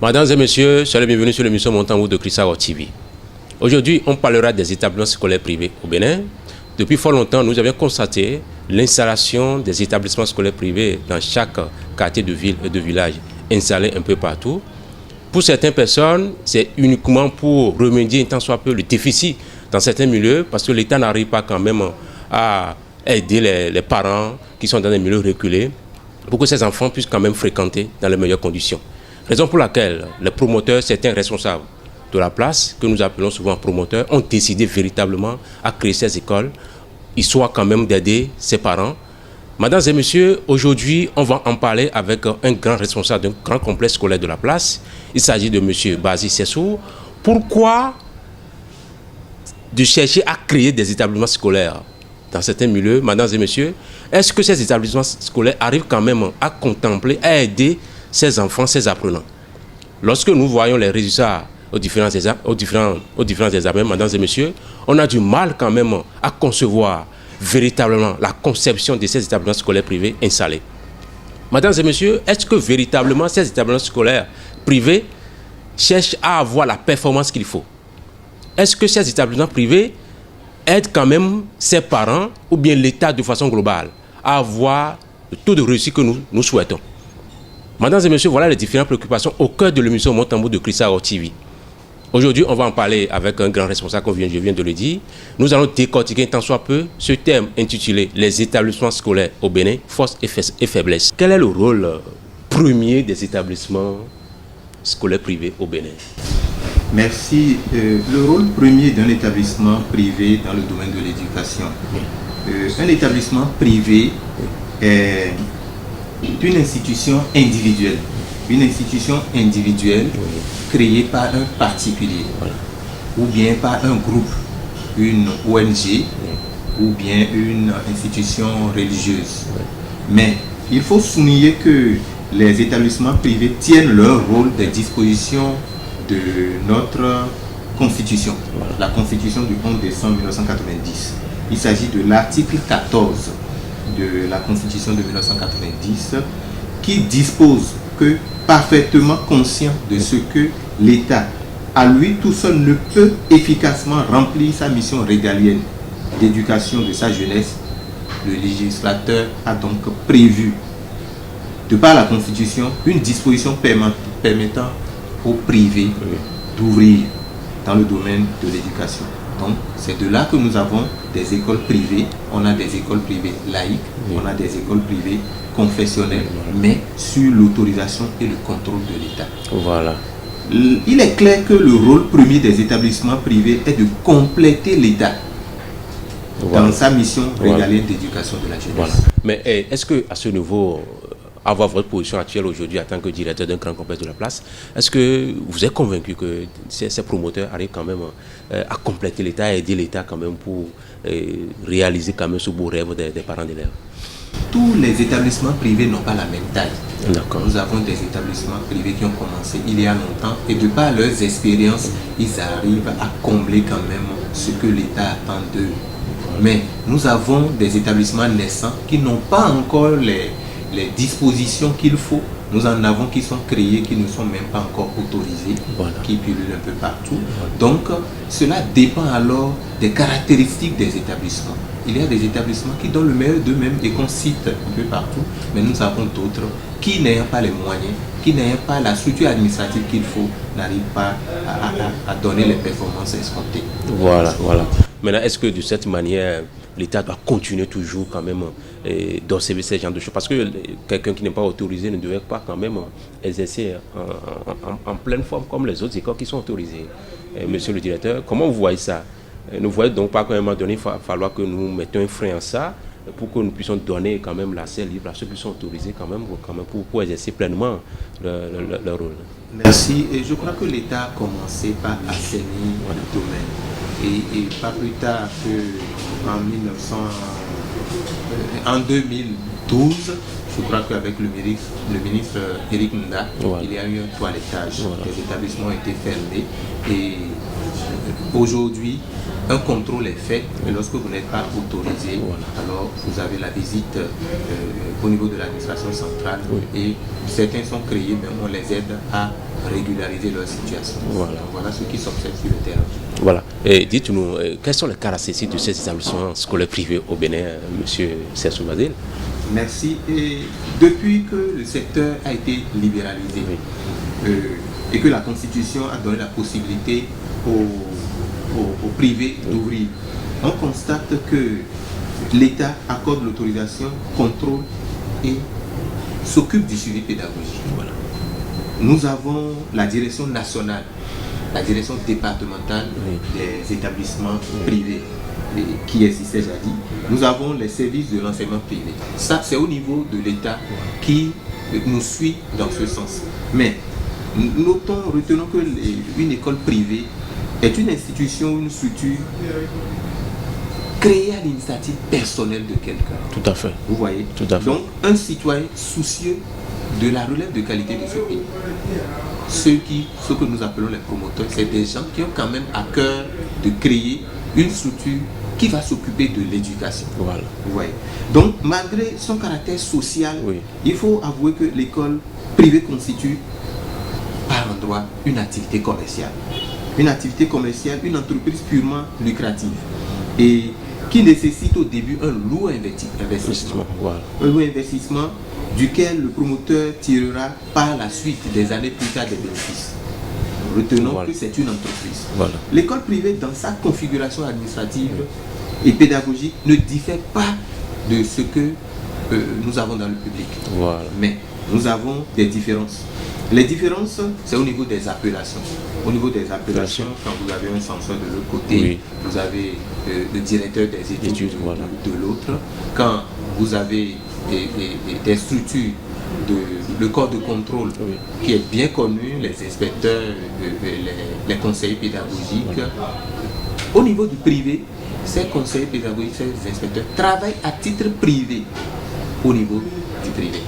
Mesdames et messieurs, soyez les bienvenus sur l'émission Montambour de Crisaro TV. Aujourd'hui, on parlera des établissements scolaires privés au Bénin. Depuis fort longtemps, nous avions constaté l'installation des établissements scolaires privés dans chaque quartier de ville et de village, installés un peu partout. Pour certaines personnes, c'est uniquement pour remédier tant soit peu le déficit dans certains milieux, parce que l'État n'arrive pas quand même à aider les parents qui sont dans des milieux reculés, pour que ces enfants puissent quand même fréquenter dans les meilleures conditions. Raison pour laquelle les promoteurs, certains responsables de la place, que nous appelons souvent promoteurs, ont décidé véritablement à créer ces écoles, histoire quand même d'aider ces parents. Mesdames et messieurs, aujourd'hui, on va en parler avec un grand responsable d'un grand complexe scolaire de la place. Il s'agit de M. Bazi Sessou. Pourquoi de chercher à créer des établissements scolaires dans certains milieux, mesdames et messieurs? Est-ce que ces établissements scolaires arrivent quand même à contempler, à aider ces enfants, ces apprenants? Lorsque nous voyons les résultats aux différents examens, mesdames et messieurs, on a du mal quand même à concevoir véritablement la conception de ces établissements scolaires privés installés. Mesdames et messieurs, est-ce que véritablement ces établissements scolaires privés cherchent à avoir la performance qu'il faut? Est-ce que ces établissements privés aident quand même ces parents ou bien l'État de façon globale à avoir le taux de réussite que nous souhaitons? Mesdames et messieurs, voilà les différentes préoccupations au cœur de l'émission Montambour de Crisaro TV. Aujourd'hui, on va en parler avec un grand responsable, comme je viens de le dire. Nous allons décortiquer tant soit peu ce thème intitulé « Les établissements scolaires au Bénin, forces et faiblesses ». Quel est le rôle premier des établissements scolaires privés au Bénin? Merci. Le rôle premier d'un établissement privé dans le domaine de l'éducation. Un établissement privé est une institution individuelle. Une institution individuelle créée par un particulier, ou bien par un groupe, une ONG, ou bien une institution religieuse. Mais il faut souligner que les établissements privés tiennent leur rôle des dispositions de notre Constitution, la Constitution du 11 décembre 1990. Il s'agit de l'article 14 de la Constitution de 1990 qui dispose que, parfaitement conscient de ce que l'État, à lui tout seul, ne peut efficacement remplir sa mission régalienne d'éducation de sa jeunesse, le législateur a donc prévu, de par la Constitution, une disposition permettant aux privés d'ouvrir dans le domaine de l'éducation. Donc, c'est de là que nous avons des écoles privées. On a des écoles privées laïques, on a des écoles privées confessionnelles, mais sur l'autorisation et le contrôle de l'État. Voilà. Il est clair que le rôle premier des établissements privés est de compléter l'État dans sa mission régalienne d'éducation de la jeunesse. Voilà. Mais est-ce que à ce niveau, avoir votre position actuelle aujourd'hui en tant que directeur d'un grand complexe de la place, est-ce que vous êtes convaincu que ces promoteurs arrivent quand même à compléter l'État, à aider l'État quand même pour réaliser quand même ce beau rêve des parents d'élèves? Tous les établissements privés n'ont pas la même taille. Nous avons des établissements privés qui ont commencé il y a longtemps et de par leurs expériences, ils arrivent à combler quand même ce que l'État attend d'eux. Mais nous avons des établissements naissants qui n'ont pas encore les dispositions qu'il faut. Nous en avons qui sont créés, qui ne sont même pas encore autorisés, qui pullulent un peu partout. Donc, cela dépend alors des caractéristiques des établissements. Il y a des établissements qui donnent le meilleur d'eux-mêmes et qu'on cite un peu partout, mais nous avons d'autres qui n'ayant pas les moyens, qui n'ayant pas la structure administrative qu'il faut, n'arrivent pas à donner les performances escomptées. Voilà. Maintenant, est-ce que de cette manière, l'État doit continuer toujours quand même d'observer ce genre de choses? Parce que quelqu'un qui n'est pas autorisé ne devrait pas quand même exercer en pleine forme comme les autres écoles qui sont autorisées. Monsieur le directeur, comment vous voyez ça? Nous voyons donc pas qu'à un moment donné, il va falloir que nous mettions un frein à ça pour que nous puissions donner quand même l'accès libre à ceux qui sont autorisés quand même pour exercer pleinement leur rôle. Merci. Et je crois que l'État a commencé par assainir le domaine. Et pas plus tard qu'en en 2012, Je crois qu'avec le ministre Éric Nda, Voilà. il y a eu un toilettage. Voilà. Les établissements ont été fermés et aujourd'hui, un contrôle est fait, mais lorsque vous n'êtes pas autorisé, Voilà. alors vous avez la visite au niveau de l'administration centrale et certains sont créés, mais on les aide à régulariser leur situation. Voilà. Donc, voilà ce qui s'observe sur le terrain. Voilà. Et dites-nous, quelles sont les caractéristiques de ces établissements scolaires privés au Bénin, monsieur Serge Mazil? Merci. Et depuis que le secteur a été libéralisé et que la Constitution a donné la possibilité aux privés d'ouvrir, on constate que l'État accorde l'autorisation, contrôle et s'occupe du suivi pédagogique. Voilà. Nous avons la direction nationale, la direction départementale des établissements privés qui existait jadis. Nous avons les services de l'enseignement privé. Ça, c'est au niveau de l'État qui nous suit dans ce sens. Mais retenons que une école privée est une institution, une structure créée à l'initiative personnelle de quelqu'un. Tout à fait. Vous voyez? Tout à fait. Donc, un citoyen soucieux de la relève de qualité de ce pays. Ce que nous appelons les promoteurs, c'est des gens qui ont quand même à cœur de créer une structure qui va s'occuper de l'éducation. Voilà. Vous voyez? Donc, malgré son caractère social, Oui. il faut avouer que l'école privée constitue par endroit une activité commerciale. Une activité commerciale, une entreprise purement lucrative et qui nécessite au début un lourd investissement. Voilà. Un lourd investissement duquel le promoteur tirera par la suite des années plus tard des bénéfices. Retenons Voilà. que c'est une entreprise. Voilà. L'école privée, dans sa configuration administrative et pédagogique, ne diffère pas de ce que nous avons dans le public. Voilà. Mais nous avons des différences. Les différences, c'est au niveau des appellations. Au niveau des appellations, quand vous avez un censeur de l'autre côté, Oui. vous avez le directeur des études Voilà. de l'autre. Quand vous avez des structures, le corps de contrôle qui est bien connu, les inspecteurs, les conseillers pédagogiques. Voilà. Au niveau du privé, ces conseillers pédagogiques, ces inspecteurs travaillent à titre privé au niveau du privé.